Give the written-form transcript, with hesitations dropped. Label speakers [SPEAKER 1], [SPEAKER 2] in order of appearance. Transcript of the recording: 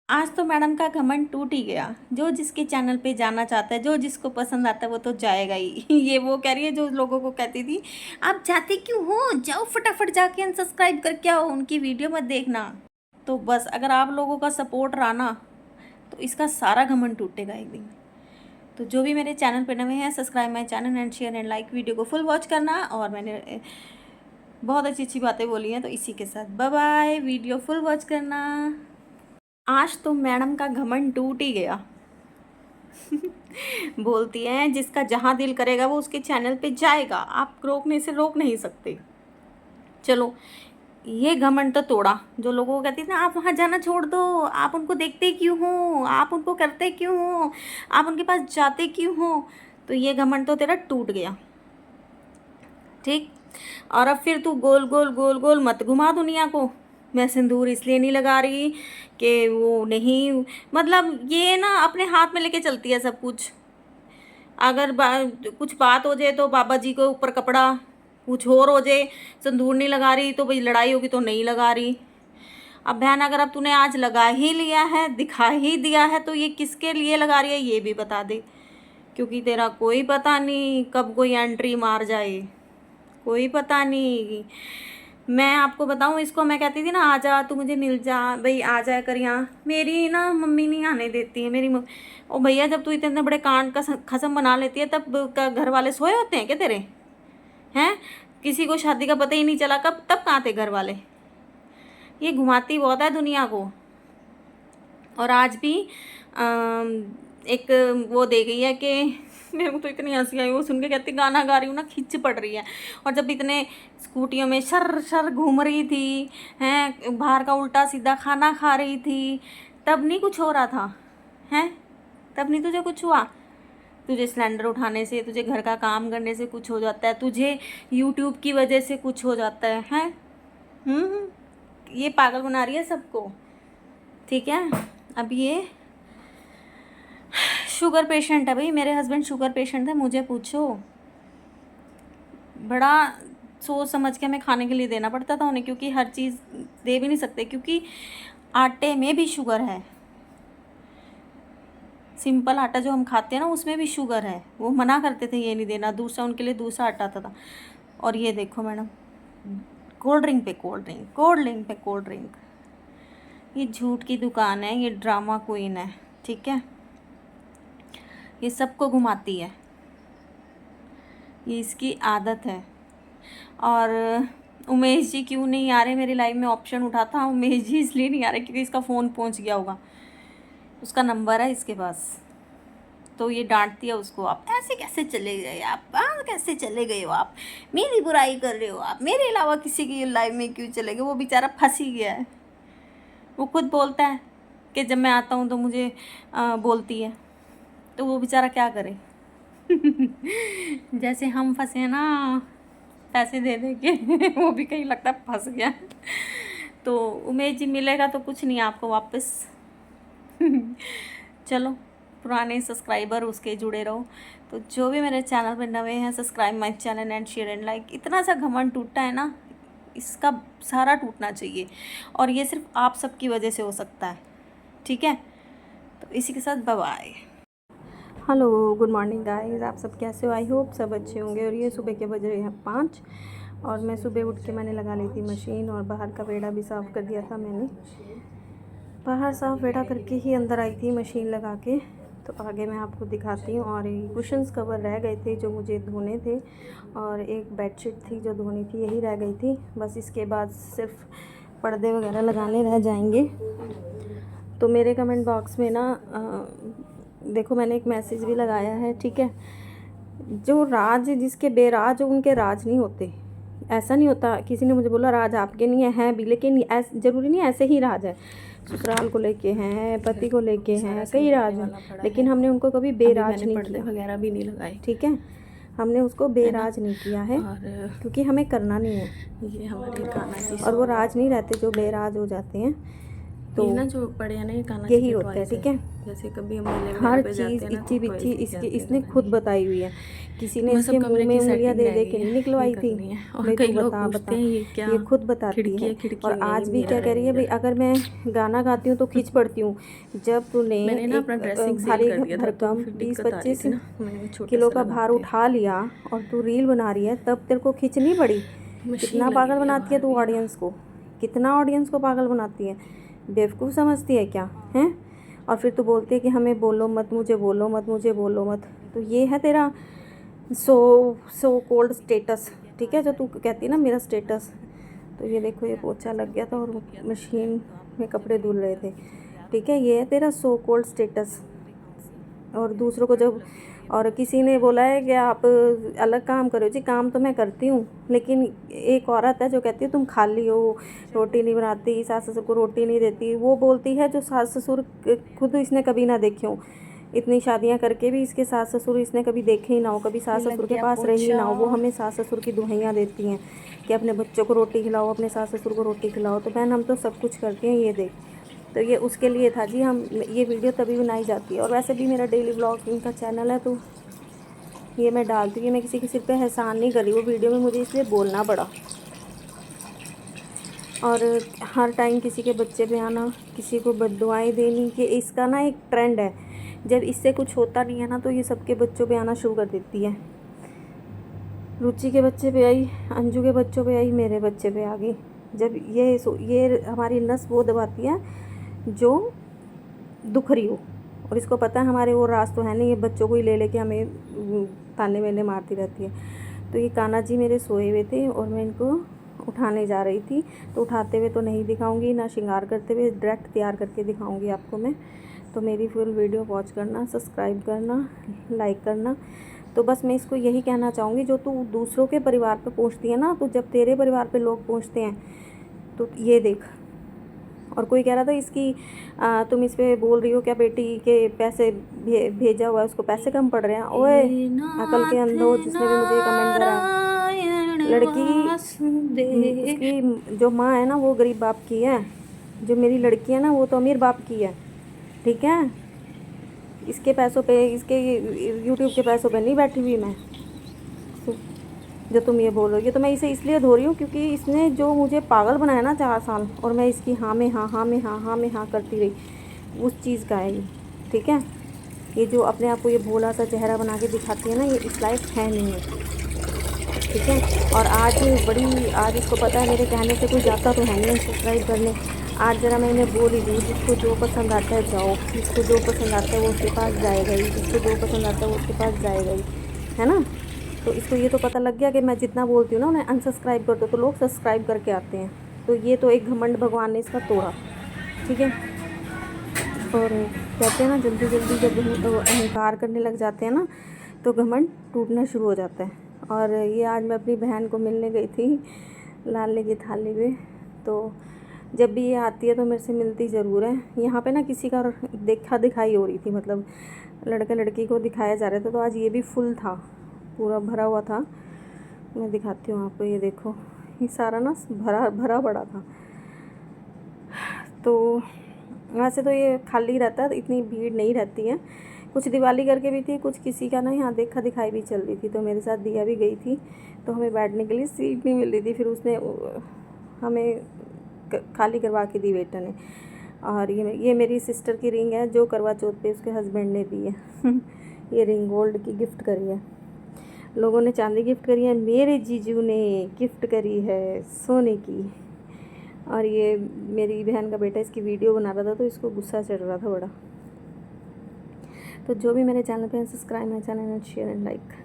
[SPEAKER 1] आज तो मैडम का घमंड टूट ही गया। जो जिसके चैनल पे जाना चाहता है, जो जिसको पसंद आता है वो तो जाएगा ही। ये वो कह रही है जो लोगों को कहती थी आप जाते क्यों हो, जाओ फटाफट जाके अनसब्सक्राइब करके आओ, उनकी वीडियो मत देखना। तो बस अगर आप लोगों का सपोर्ट रहा ना तो इसका सारा घमंड टूटेगा एक दिन। तो जो भी मेरे चैनल पे नए हैं, subscribe my channel and share and like, video को फुल वॉच करना। और मैंने बहुत अच्छी अच्छी बातें बोली हैं, तो इसी के साथ bye bye, video full watch करना। आज तो मैडम का घमंड टूट ही गया। बोलती हैं जिसका जहाँ दिल करेगा वो उसके चैनल पे जाएगा, आप रोकने से रोक नहीं सकते। चलो ये घमंड तो तोड़ा। जो लोगों को कहती थी ना आप वहाँ जाना छोड़ दो, आप उनको देखते क्यों हो, आप उनको करते क्यों हो, आप उनके पास जाते क्यों हो, तो ये घमंड तो तेरा टूट गया। ठीक। और अब फिर तू गोल गोल गोल गोल मत घुमा दुनिया को। मैं सिंदूर इसलिए नहीं लगा रही कि वो नहीं, मतलब ये ना अपने हाथ में लेके चलती है सब कुछ। अगर कुछ बात हो जाए तो बाबा जी को ऊपर कपड़ा, कुछ और हो जाए सिंदूर नहीं लगा रही तो भाई लड़ाई होगी तो नहीं लगा रही। अब बहन अगर अब तूने आज लगा ही लिया है, दिखा ही दिया है, तो ये किसके लिए लगा रही है ये भी बता दे, क्योंकि तेरा कोई पता नहीं कब कोई एंट्री मार जाए, कोई पता नहीं। मैं आपको बताऊं, इसको मैं कहती थी ना आ जा तू मुझे मिल जा, भाई आ जाया कर यहाँ, मेरी ना मम्मी नहीं आने देती है मेरी ओ भैया जब तू इतने बड़े कांड का खसम बना लेती है तब घर वाले सोए होते हैं क्या तेरे? हैं? किसी को शादी का पता ही नहीं चला कब, तब कहाँ थे घर वाले? ये घुमाती बहुत है दुनिया को। और आज भी एक वो दे गई है कि मेरे को तो इतनी हंसी आई वो सुन के, कहती गाना गा रही हूँ ना खिंच पड़ रही है। और जब इतने स्कूटियों में शर शर घूम रही थी, हैं बाहर का उल्टा सीधा खाना खा रही थी, तब नहीं कुछ हो रहा था? हैं? तब नहीं तुझे कुछ हुआ? तुझे सिलेंडर उठाने से, तुझे घर का काम करने से कुछ हो जाता है, तुझे यूट्यूब की वजह से कुछ हो जाता है? हैं? ये पागल बना रही है सबको। ठीक है। अब ये शुगर पेशेंट है भाई, मेरे हस्बैंड शुगर पेशेंट है, मुझे पूछो। बड़ा सोच समझ के हमें खाने के लिए देना पड़ता था उन्हें, क्योंकि हर चीज़ दे भी नहीं सकते, क्योंकि आटे में भी शुगर है। सिंपल आटा जो हम खाते हैं ना उसमें भी शुगर है, वो मना करते थे ये नहीं देना, दूसरा उनके लिए दूसरा आटा आता था। और ये देखो मैडम, कोल्ड ड्रिंक पे कोल्ड ड्रिंक, कोल्ड ड्रिंक पे कोल्ड ड्रिंक। ये झूठ की दुकान है, ये ड्रामा क्वीन है। ठीक है। ये सबको घुमाती है, ये इसकी आदत है। और उमेश जी क्यों नहीं आ रहे मेरी लाइफ में, ऑप्शन उठा था, उमेश जी इसलिए नहीं आ रहे क्योंकि इसका फ़ोन पहुंच गया होगा, उसका नंबर है इसके पास। तो ये डांटती है उसको, आप ऐसे कैसे चले गए, आप कैसे चले गए हो, आप मेरी बुराई कर रहे हो, आप मेरे अलावा किसी की लाइफ में क्यों चले गए? वो बेचारा फंस ही गया है। वो खुद बोलता है कि जब मैं आता हूँ तो मुझे बोलती है, तो वो बेचारा क्या करे। जैसे हम फंसे हैं ना पैसे दे दे के, वो भी कहीं लगता है फंस गया। तो उमेश जी मिलेगा तो कुछ नहीं आपको वापस। चलो पुराने सब्सक्राइबर उसके जुड़े रहो। तो जो भी मेरे चैनल पे नए हैं, subscribe my channel and share and like. इतना सा घमंड टूटा है ना, इसका सारा टूटना चाहिए, और ये सिर्फ आप सबकी वजह से हो सकता है। ठीक है। तो इसी के साथ bye bye. Hello good morning guys, आप सब कैसे हो? आई होप सब अच्छे होंगे। और ये सुबह के बज रहे हैं 5, और मैं सुबह उठ के मैंने लगा ली थी मशीन, और बाहर का वेड़ा भी साफ़ कर दिया था मैंने। बाहर साफ़ वेड़ा करके ही अंदर आई थी मशीन लगा के। तो आगे मैं आपको दिखाती हूँ। और ये कुशन्स कवर रह गए थे जो मुझे धोने थे, और एक बेडशीट थी जो धोनी थी, यही रह गई थी बस। इसके बाद सिर्फ पर्दे वगैरह लगाने रह जाएंगे। तो मेरे कमेंट बॉक्स में ना देखो मैंने एक मैसेज भी लगाया है। ठीक है। जो राज जिसके बेराज हो उनके राज नहीं होते, ऐसा नहीं होता। किसी ने मुझे बोला राज आपके नहीं है भी, लेकिन ऐसे ज़रूरी नहीं ऐसे ही राज है। ससुराल को लेके हैं, पति को लेके हैं, कई राज हैं, लेकिन हमने उनको कभी बेराज नहीं किया, वगैरह भी नहीं लगाए। ठीक है। हमने उसको बेराज नहीं किया है, क्योंकि हमें करना नहीं है। ये हमारे गाना, और वो राज नहीं रहते जो बेराज हो जाते हैं। तो
[SPEAKER 2] ये ना जो पड़े हैं ना ये कान्हा
[SPEAKER 1] यही होता है, ठीक है।
[SPEAKER 2] जैसे कभी हम मेले
[SPEAKER 1] हर
[SPEAKER 2] वगैरह पे
[SPEAKER 1] चीज़
[SPEAKER 2] जाते हैं ना
[SPEAKER 1] इच्ची
[SPEAKER 2] तो
[SPEAKER 1] बिच्ची
[SPEAKER 2] toys
[SPEAKER 1] इसकी
[SPEAKER 2] दिखाते हैं
[SPEAKER 1] इसने खुद
[SPEAKER 2] लगानी।
[SPEAKER 1] बताई हुई है। किसी ने
[SPEAKER 2] बस
[SPEAKER 1] इसके
[SPEAKER 2] अब
[SPEAKER 1] मुंह
[SPEAKER 2] कमरे
[SPEAKER 1] में
[SPEAKER 2] की
[SPEAKER 1] उंगलियां
[SPEAKER 2] सेटिंग
[SPEAKER 1] दे
[SPEAKER 2] रह
[SPEAKER 1] दे
[SPEAKER 2] गई
[SPEAKER 1] के
[SPEAKER 2] है,
[SPEAKER 1] नहीं
[SPEAKER 2] ये
[SPEAKER 1] निकलवाई थी।
[SPEAKER 2] करनी है। और
[SPEAKER 1] मैं
[SPEAKER 2] कई
[SPEAKER 1] तू
[SPEAKER 2] लोग
[SPEAKER 1] बता
[SPEAKER 2] पूछते
[SPEAKER 1] बता,
[SPEAKER 2] हैं ये क्या
[SPEAKER 1] ये खुद बताती
[SPEAKER 2] खिड़की
[SPEAKER 1] है।
[SPEAKER 2] है, खिड़की
[SPEAKER 1] और
[SPEAKER 2] नहीं
[SPEAKER 1] आज
[SPEAKER 2] है,
[SPEAKER 1] भी क्या
[SPEAKER 2] मिरर
[SPEAKER 1] कह
[SPEAKER 2] है
[SPEAKER 1] रही है भाई,
[SPEAKER 2] मिरर।
[SPEAKER 1] अगर मैं गाना गाती हूँ तो खींच पड़ती हूँ। जब तूने
[SPEAKER 2] मैंने ना अपना
[SPEAKER 1] एक
[SPEAKER 2] ड्रेसिंग सेल
[SPEAKER 1] भारी
[SPEAKER 2] कर दिया था तो
[SPEAKER 1] भरकम
[SPEAKER 2] फिर
[SPEAKER 1] बीस
[SPEAKER 2] दिक्कत आ रही
[SPEAKER 1] 25
[SPEAKER 2] थी ना, मैंने कहा छोटा
[SPEAKER 1] किलो
[SPEAKER 2] सा
[SPEAKER 1] का भार
[SPEAKER 2] लगाते हैं।
[SPEAKER 1] उठा लिया और तू रील बना रही है, तब तेरे को खींचनी पड़ी।
[SPEAKER 2] मशीन
[SPEAKER 1] कितना
[SPEAKER 2] लगी
[SPEAKER 1] पागल
[SPEAKER 2] हुई है
[SPEAKER 1] बनाती है
[SPEAKER 2] बाहर
[SPEAKER 1] तू
[SPEAKER 2] भी है ना।
[SPEAKER 1] ऑडियंस को, कितना ऑडियंस को पागल बनाती है, बेवकूफ़ समझती है क्या हैं। और फिर तू बोलती है कि हमें बोलो मत, मुझे बोलो मत, मुझे बोलो मत। तो ये है तेरा सो कोल्ड स्टेटस, ठीक है, जो तू कहती है ना मेरा स्टेटस। तो ये देखो, ये पोछा लग गया था और मशीन में कपड़े धुल रहे थे, ठीक है। ये है तेरा सो कोल्ड स्टेटस। और दूसरों को जब, और किसी ने बोला है कि आप अलग काम करो, जी काम तो मैं करती हूँ, लेकिन एक औरत है जो कहती है तुम खाली हो, रोटी नहीं बनाती, सास ससुर को रोटी नहीं देती। वो बोलती है जो सास ससुर खुद इसने कभी ना देखे हों, इतनी शादियां करके भी इसके सास ससुर इसने कभी देखे ही ना हो, कभी सास ससुर के पास रही ही ना हो। वो हमें सास ससुर की दुहाइयाँ देती हैं कि अपने बच्चों को रोटी खिलाओ, अपने सास ससुर को रोटी खिलाओ। तो बहन हम तो सब कुछ करते हैं, ये देख। तो ये उसके लिए था जी, हम ये वीडियो तभी बनाई जाती है। और वैसे भी मेरा डेली व्लॉगिंग का चैनल है, तो ये मैं डालती हूँ। मैं किसी के सिर पे एहसान नहीं कर रही, वो वीडियो में मुझे इसलिए बोलना पड़ा। और हर टाइम किसी के बच्चे पे आना, किसी को बद्दुआएं देनी, कि इसका ना एक ट्रेंड है। जब इससे कुछ होता नहीं है ना तो ये सबके बच्चों पे आना शुरू कर देती है। रुचि के बच्चे पे आई, अंजू के बच्चों पे आई, मेरे बच्चे पे आ गई। जब ये हमारी नस वो दबाती है जो दुख रही हो, और इसको पता है हमारे वो राज तो है नहीं, ये बच्चों को ही ले लेके हमें ताने मेने मारती रहती है। तो ये कान्हा जी मेरे सोए हुए थे और मैं इनको उठाने जा रही थी। तो उठाते हुए तो नहीं दिखाऊंगी, ना श्रृंगार करते हुए, डायरेक्ट तैयार करके दिखाऊंगी आपको मैं। तो मेरी फुल वीडियो वॉच करना, सब्सक्राइब करना, लाइक करना। तो बस मैं इसको यही कहना चाहूँगी, जो तू दूसरों के परिवार पे पहुँचती है ना, तो जब तेरे परिवार पे लोग पहुँचते हैं तो ये देख। और कोई कह रहा था इसकी तुम इस पे बोल रही हो क्या बेटी के पैसे भेजा हुआ है, उसको पैसे कम पड़ रहे हैं। ओए अकल के अंधो, जिसने भी मुझे ये कमेंट करा, लड़की उसकी जो माँ है ना वो गरीब बाप की है, जो मेरी लड़की है ना वो तो अमीर बाप की है, ठीक है। इसके पैसों पे, इसके यूट्यूब के पैसों पे नहीं बैठी हुई मैं, जो तुम ये बोल रहे हो। ये तो मैं इसे इसलिए धो रही हूँ क्योंकि इसने जो मुझे पागल बनाया ना 4 साल, और मैं इसकी हाँ में हाँ, हाँ में हाँ, हाँ में हाँ करती रही, उस चीज़ का है ये, ठीक है। ये जो अपने आप को ये भोला सा चेहरा बना के दिखाती है ना, ये इस लायक है नहीं है, ठीक है। और आज इसको पता है मेरे कहने से कोई जाता तो है नहीं सब्सक्राइब करने। आज ज़रा मैं इन्हें बोल ही दूँ, जिसको जो पसंद आता है जाओ, जिसको जो पसंद आता है वो उसके पास जाएगा ही, जिसको जो पसंद आता है वो उसके पास जाएगा ही, है ना। तो इसको ये तो पता लग गया कि मैं जितना बोलती हूँ ना उन्हें अनसब्सक्राइब कर दो तो लोग सब्सक्राइब करके आते हैं। तो ये तो एक घमंड भगवान ने इसका तोड़ा, ठीक है। और कहते हैं ना जल्दी जल्दी जब अहंकार करने लग जाते हैं ना तो घमंड टूटना शुरू हो जाता है। और ये आज मैं अपनी बहन को मिलने गई थी लाले की थाली में, तो जब भी ये आती है तो मेरे से मिलती ज़रूर है। यहाँ पे ना किसी का देखा दिखाई हो रही थी, मतलब लड़का लड़की को दिखाया जा रहा था, तो आज ये भी फुल था, पूरा भरा हुआ था। मैं दिखाती हूँ आपको, ये देखो, ये सारा ना भरा भरा पड़ा था। तो वैसे तो ये खाली रहता है, इतनी भीड़ नहीं रहती है। कुछ दिवाली करके भी थी, कुछ किसी का ना यहाँ देखा दिखाई भी चल रही थी। तो मेरे साथ दिया भी गई थी, तो हमें बैठने के लिए सीट नहीं मिल रही थी, फिर उसने हमें खाली करवा के दी वेटर ने। और ये मेरी सिस्टर की रिंग है जो करवा चौथ पे उसके हस्बैंड ने दी है ये रिंग गोल्ड की गिफ्ट करी है, लोगों ने चांदी गिफ्ट करी है, मेरे जीजू ने गिफ्ट करी है सोने की। और ये मेरी बहन का बेटा इसकी वीडियो बना रहा था तो इसको गुस्सा चढ़ रहा था बड़ा। तो जो भी मेरे चैनल पे subscribe my channel and share and like.